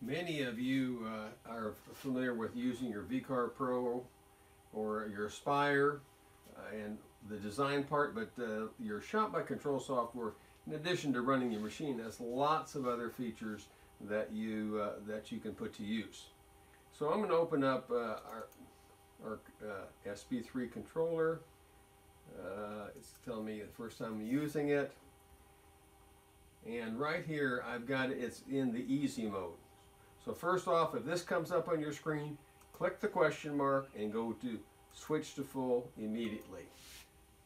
Many of you are familiar with using your VCAR Pro or your Aspire and the design part, but your ShopBot Control Software, in addition to running your machine, has lots of other features that you can put to use. So I'm going to open up our SP3 controller. It's telling me the first time I'm using it, and right here I've got it's in the easy mode. So first off, if this comes up on your screen, click the question mark and go to switch to full immediately.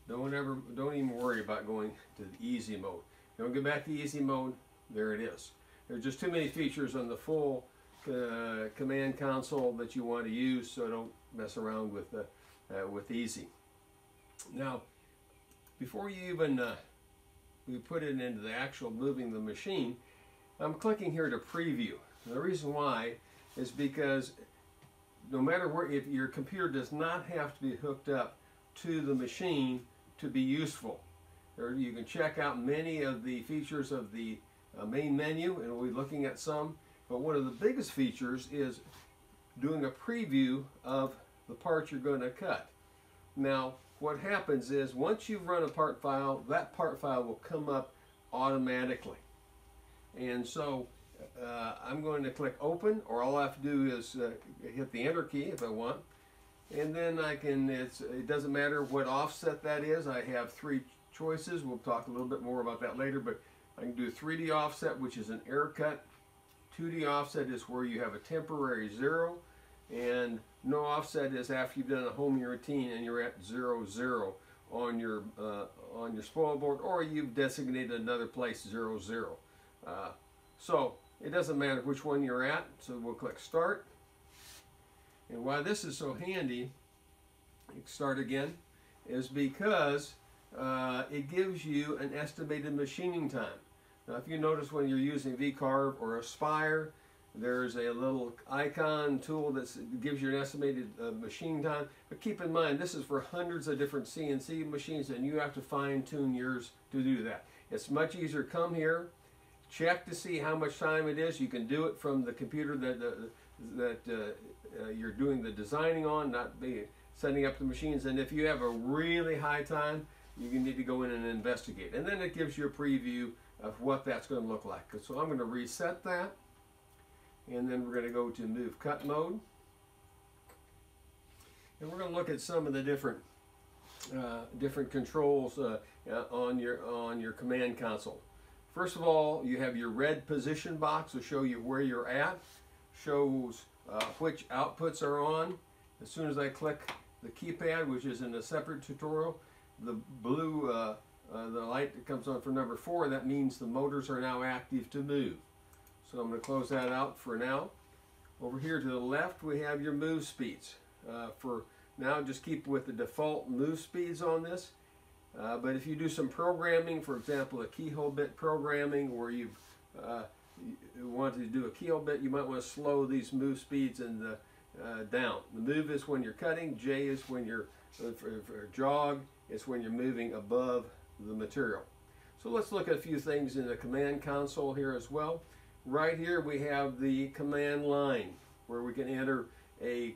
Don't even worry about going to the easy mode. Don't get back to easy mode. There it is. There's just too many features on the full command console that you want to use, so don't mess around with easy. Now, before you even we put it into the actual moving the machine, I'm clicking here to preview. And the reason why is because no matter where, if your computer does not have to be hooked up to the machine to be useful. Or you can check out many of the features of the main menu, and we'll be looking at some. But one of the biggest features is doing a preview of the part you're going to cut. Now, what happens is once you've run a part file, that part file will come up automatically. And so I'm going to click open, or all I have to do is hit the enter key if I want. And then I can, it doesn't matter what offset that is. I have three choices. We'll talk a little bit more about that later, but I can do 3D offset, which is an air cut. 2D offset is where you have a temporary 0, and no offset is after you've done a homing routine and you're at 0, 0 on your spoil board, or you've designated another place 0, 0. So it doesn't matter which one you're at, so we'll click start. And why this is so handy, start again, is because it gives you an estimated machining time. Now, if you notice when you're using VCAR or Aspire, there's a little icon tool that gives you an estimated machine time. But keep in mind, this is for hundreds of different CNC machines, and you have to fine-tune yours to do that. It's much easier. Come here, check to see how much time it is. You can do it from the computer that you're doing the designing on, not setting up the machines. And if you have a really high time, you need to go in and investigate. And then it gives you a preview of what that's going to look like. So I'm going to reset that, and then we're going to go to move cut mode, and we're going to look at some of the different controls on your command console. First of all, you have your red position box to show you where you're at, shows which outputs are on. As soon as I click the keypad, which is in a separate tutorial, the blue the light that comes on for number 4, that means the motors are now active to move. So I'm going to close that out for now. Over here to the left, we have your move speeds. For now, just keep with the default move speeds on this. But if you do some programming, for example, a keyhole bit programming where you want to do a keyhole bit, you might want to slow these move speeds and down. The move is when you're cutting, J is when you're, for jog, it's when you're moving above the material. So let's look at a few things in the command console here as well. Right here we have the command line where we can enter a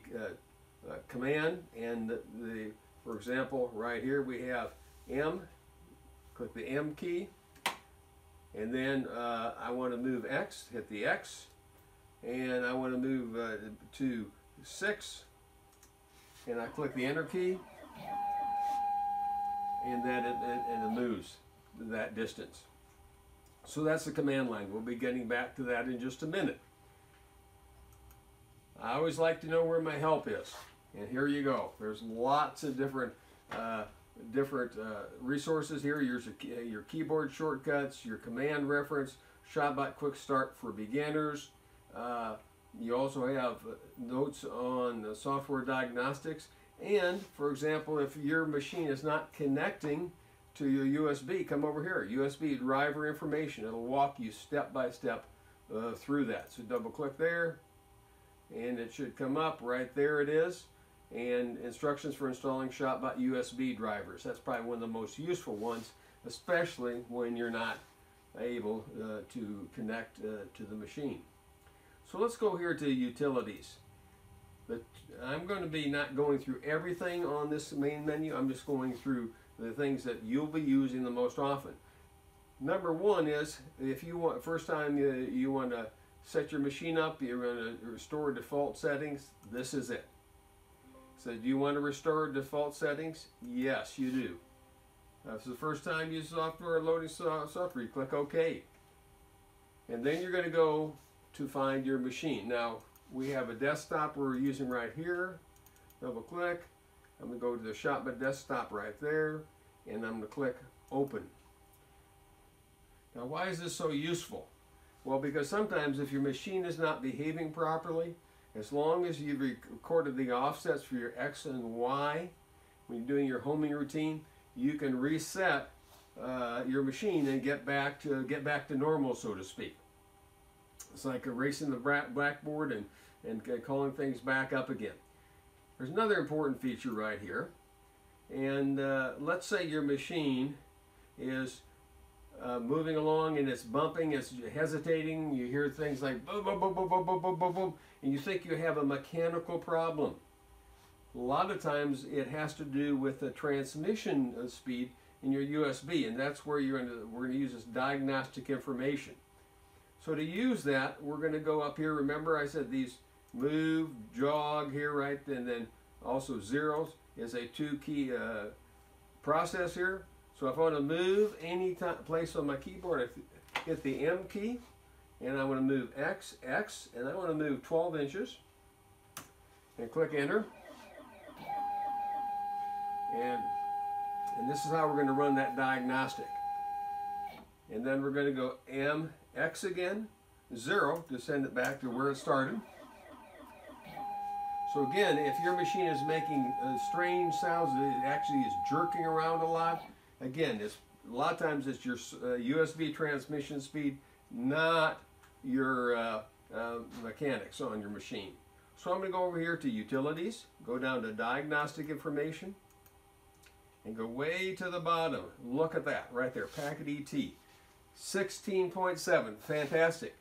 command, and for example, right here we have M. Click the M key, and then I want to move X, hit the X, and I want to move to 6, and I click the enter key, and then it moves that distance. So that's the command line. We'll be getting back to that in just a minute. I always like to know where my help is, and here you go. There's lots of different resources here. Your keyboard shortcuts, your command reference, ShopBot Quick Start for beginners. You also have notes on the software diagnostics. And, for example, if your machine is not connecting to your USB, come over here, USB driver information. It'll walk you step by step through that. So double click there, and it should come up. Right there it is. And instructions for installing ShopBot USB drivers. That's probably one of the most useful ones, especially when you're not able to connect to the machine. So let's go here to utilities. I'm going to be not going through everything on this main menu. I'm just going through the things that you'll be using the most often. Number one is, if you want, first time you want to set your machine up, you're going to restore default settings, this is it. So do you want to restore default settings? Yes, you do. If it's the first time you use software, loading software, you click OK. And then you're going to go to find your machine. Now, we have a desktop we're using right here. Double click. I'm going to go to the ShopBot desktop right there, and I'm going to click Open. Now, why is this so useful? Well, because sometimes if your machine is not behaving properly, as long as you've recorded the offsets for your X and Y when you're doing your homing routine, you can reset your machine and get back to normal, so to speak. It's like erasing the blackboard and calling things back up again. There's another important feature right here. And let's say your machine is moving along and it's bumping, it's hesitating, you hear things like boom, boom, boom, boom, boom, boom, boom, boom, boom, and you think you have a mechanical problem. A lot of times it has to do with the transmission speed in your USB, and that's where we're going to use this diagnostic information. So to use that, we're going to go up here. Remember I said these move, jog here, right, and then also zeros is a two-key process here. So if I want to move any place on my keyboard, I hit the M key, and I want to move X, and I want to move 12 inches, and click Enter. And this is how we're going to run that diagnostic. And then we're going to go MX again, 0, to send it back to where it started. So again, if your machine is making strange sounds, it actually is jerking around a lot, again, a lot of times it's your USB transmission speed, not your mechanics on your machine. So I'm going to go over here to Utilities, go down to Diagnostic Information, and go way to the bottom. Look at that right there, packet ET. 16.7, fantastic.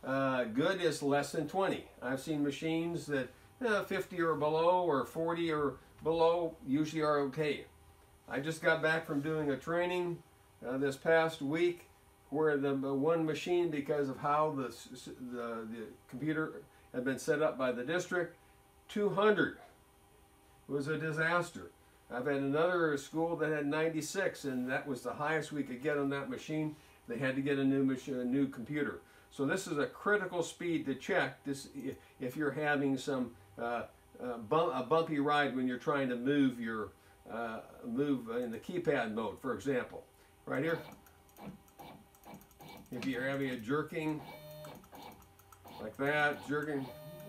Good is less than 20. I've seen machines that 50 or below or 40 or below usually are okay. I just got back from doing a training this past week where the one machine, because of how the computer had been set up by the district, 200. It was a disaster. I've had another school that had 96, and that was the highest we could get on that machine. They had to get a new computer. So this is a critical speed to check this if you're having some a bumpy ride when you're trying to move your move in the keypad mode, for example. Right here, if you're having a jerking like that, jerking,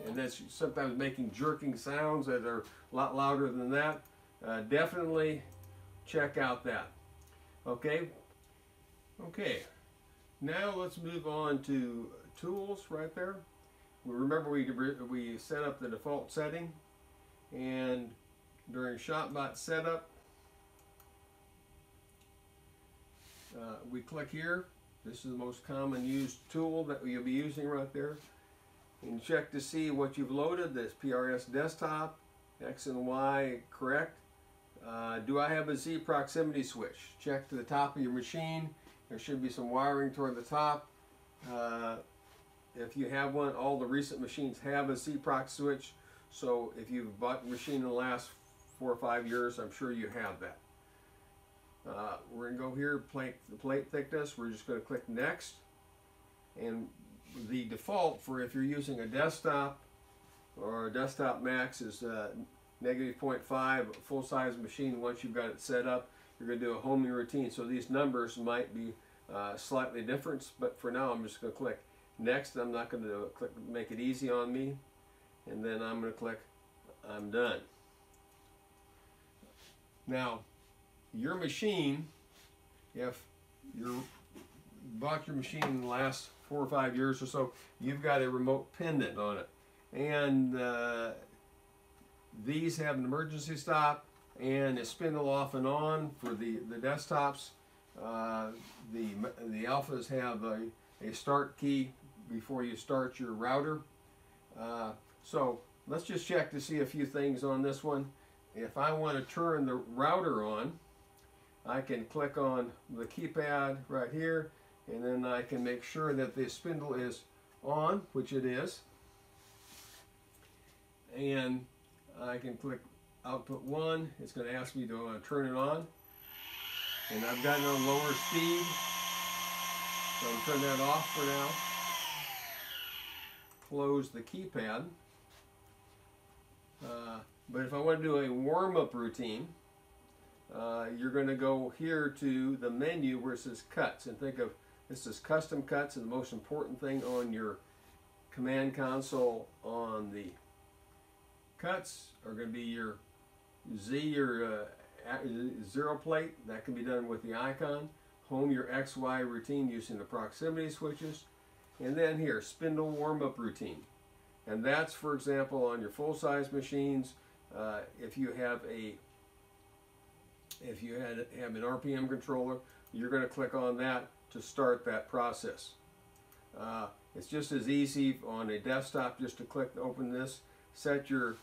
and that's sometimes making jerking sounds that are a lot louder than that, definitely check out that. Okay. Now let's move on to tools right there. Remember we set up the default setting, and during ShopBot setup, we click here. This is the most common used tool that you'll be using right there. And check to see what you've loaded. This PRS desktop, X and Y correct. Do I have a Z proximity switch? Check to the top of your machine. There should be some wiring toward the top. If you have one, all the recent machines have a Z prox switch. So if you've bought a machine in the last 4 or 5 years, I'm sure you have that. We're going to go here, the plate thickness. We're just going to click Next. And the default for if you're using a desktop or a desktop max is -0.5, full-size machine. Once you've got it set up, you're going to do a homing routine. So these numbers might be slightly different, but for now I'm just going to click Next. I'm not going to click Make It Easy on me. And then I'm going to click I'm done. Now, your machine, if you bought your machine in the last 4 or 5 years or so, you've got a remote pendant on it. And these have an emergency stop and a spindle off and on for the desktops. The alphas have a start key before you start your router. So let's just check to see a few things on this one. If I want to turn the router on, I can click on the keypad right here, and then I can make sure that the spindle is on, which it is. And I can click output 1. It's going to ask me to turn it on. And I've got it on lower speed, so I'm turn that off for now. Close the keypad. But if I want to do a warm-up routine, you're going to go here to the menu where it says cuts, and think of this as custom cuts, and the most important thing on your command console on the cuts are going to be your Z or zero plate. That can be done with the icon. Home, your XY routine using the proximity switches. And then here, spindle warm-up routine. And that's, for example, on your full-size machines, if you have an RPM controller, you're going to click on that to start that process. It's just as easy on a desktop just to click to open this, set your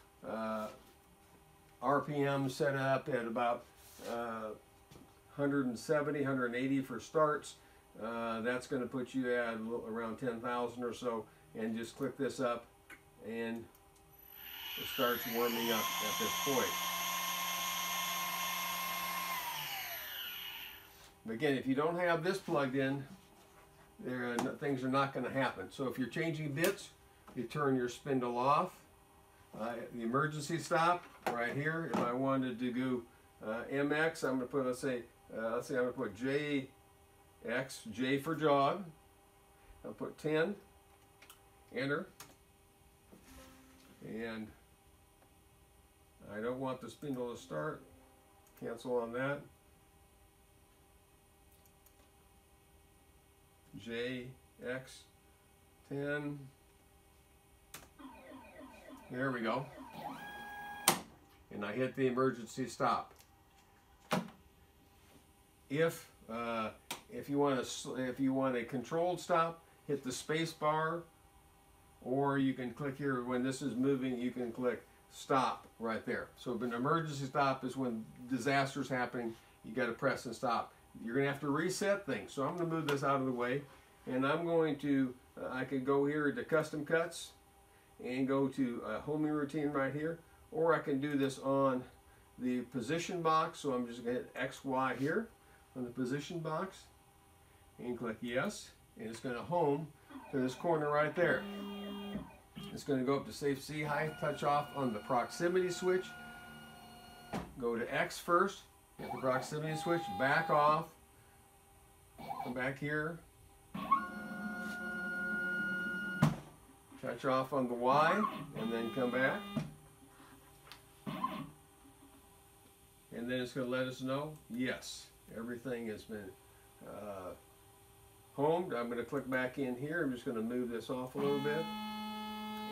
RPM set up at about 170, 180 for starts. That's going to put you at around 10,000 or so, and just click this up and it starts warming up at this point. Again, if you don't have this plugged in, things are not going to happen. So if you're changing bits, you turn your spindle off. The emergency stop right here. If I wanted to go MX, I'm going to put, let's say I'm going to put JX, J for jog. I'll put 10, enter, and I don't want the spindle to start. Cancel on that. JX 10. There we go. And I hit the emergency stop. If you want a controlled stop, hit the space bar, or you can click here when this is moving. You can click stop right there. So an emergency stop is when disaster's happening. You got to press and stop. You're going to have to reset things. So I'm going to move this out of the way, and I'm going to. I can go here to custom cuts and go to homing routine right here, or I can do this on the position box. So I'm just going to hit XY here on the position box and click yes, and it's going to home to this corner right there. It's going to go up to safe C height, touch off on the proximity switch, go to X first, hit the proximity switch, back off, come back here, touch off on the Y, and then come back. And then it's going to let us know, yes, everything has been homed. I'm going to click back in here. I'm just going to move this off a little bit.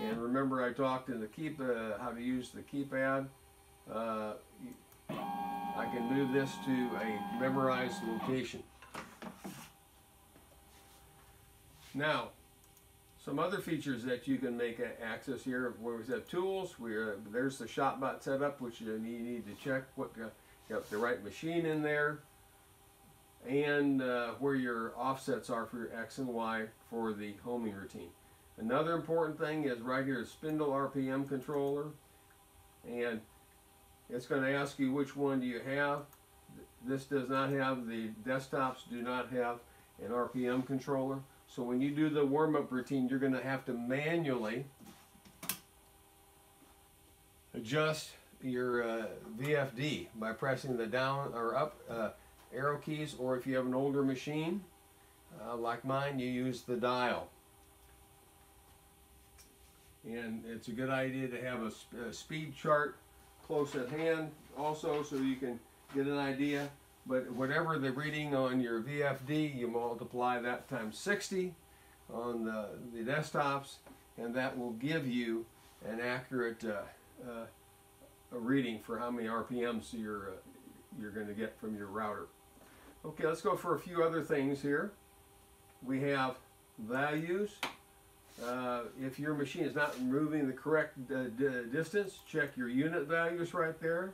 And remember, I talked in the how to use the keypad. I can move this to a memorized location. Now, some other features that you can make access here, where we have tools, there's the ShopBot setup, which you need to check what you got the right machine in there, and where your offsets are for your X and Y for the homing routine. Another important thing is right here is spindle RPM controller, and it's going to ask you which one do you have. This does not have, the desktops do not have an RPM controller. So when you do the warm-up routine, you're going to have to manually adjust your VFD by pressing the down or up arrow keys, or if you have an older machine like mine, you use the dial. And it's a good idea to have a speed chart close at hand also, so you can get an idea. But whatever the reading on your VFD, you multiply that times 60 on the desktops, and that will give you an accurate a reading for how many RPMs you're going to get from your router. Okay, let's go for a few other things here. We have values, If your machine is not moving the correct distance, check your unit values right there,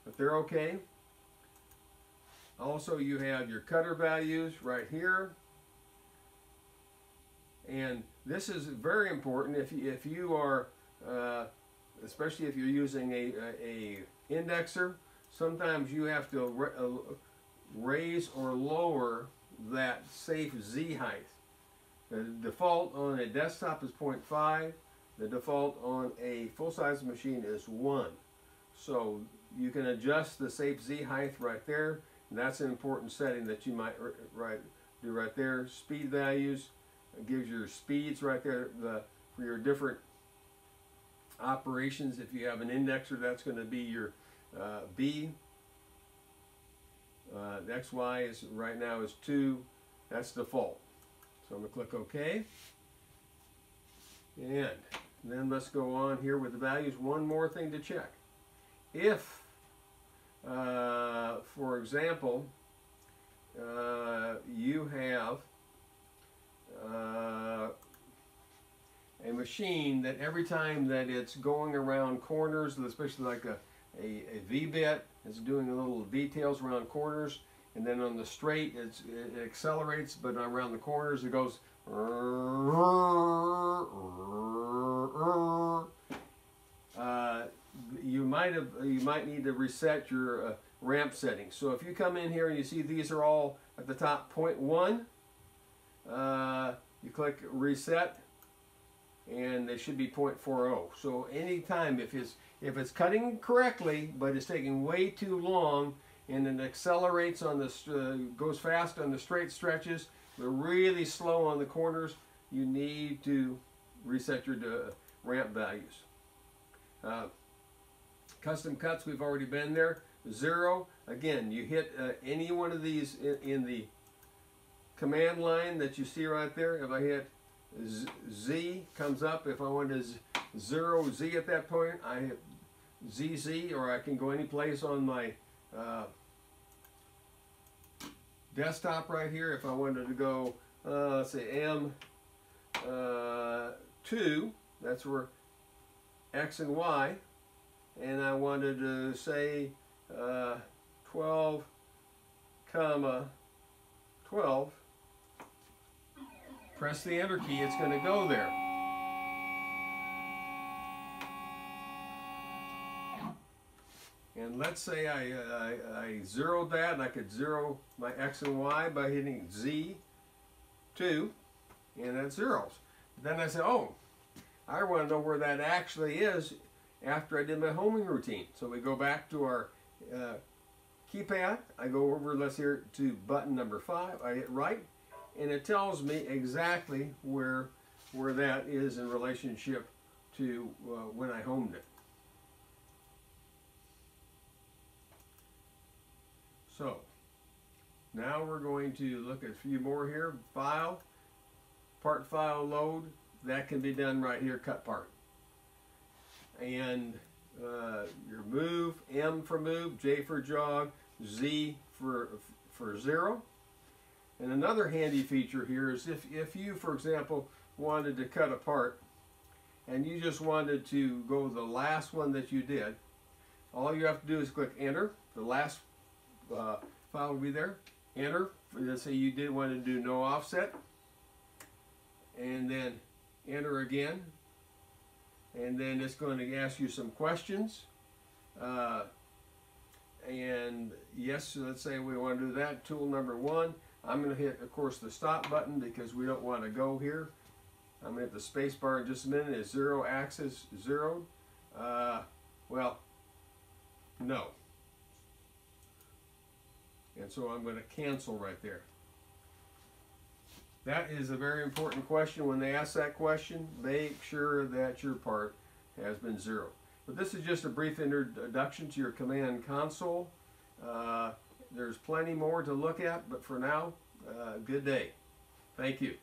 if they're okay. Also, you have your cutter values right here. And this is very important if you are, especially if you're using a indexer, sometimes you have to raise or lower that safe Z height. The default on a desktop is 0.5. The default on a full-size machine is 1. So you can adjust the safe Z height right there. And that's an important setting that you might do right there. Speed values. It gives your speeds right there for your different operations. If you have an indexer, that's going to be your B. The XY is right now is 2. That's default. So I'm going to click OK. And then let's go on here with the values. One more thing to check. If, for example, you have a machine that every time that it's going around corners, especially like a V-bit, it's doing a little details around corners, and then on the straight it accelerates, but around the corners it goes you might need to reset your ramp settings. So if you come in here and you see these are all at the top 0.1, you click reset and they should be 0.40. So anytime if it's cutting correctly but it's taking way too long and it accelerates on the goes fast on the straight stretches but really slow on the corners, you need to reset your ramp values. Custom cuts, we've already been there. 0, again, you hit any one of these in the command line that you see right there. If I hit Z, comes up. If I want to 0 Z at that point, I hit ZZ, or I can go any place on my desktop right here. If I wanted to go, let's say M2, that's where X and Y, and I wanted to say 12, 12, press the enter key, it's going to go there. And let's say I zeroed that, and I could zero my X and Y by hitting Z2, and that zeros. Then I say, oh, I want to know where that actually is after I did my homing routine. So we go back to our keypad. I go over, let's hear, to button number 5. I hit right, and it tells me exactly where that is in relationship to when I homed it. So now we're going to look at a few more here. File, part file load. That can be done right here, cut part. And your move, M for move, J for jog, Z for 0. And another handy feature here is if you, for example, wanted to cut a part and you just wanted to go the last one that you did, all you have to do is click enter. The last file will be there. Enter. Let's say you did want to do no offset. And then enter again. And then it's going to ask you some questions. And yes, let's say we want to do that. Tool number 1. I'm going to hit, of course, the stop button because we don't want to go here. I'm going to hit the space bar in just a minute. Is 0 axis zeroed? Well, no. And so I'm going to cancel right there. That is a very important question. When they ask that question, make sure that your part has been zeroed. But this is just a brief introduction to your command console. There's plenty more to look at, but for now, good day. Thank you.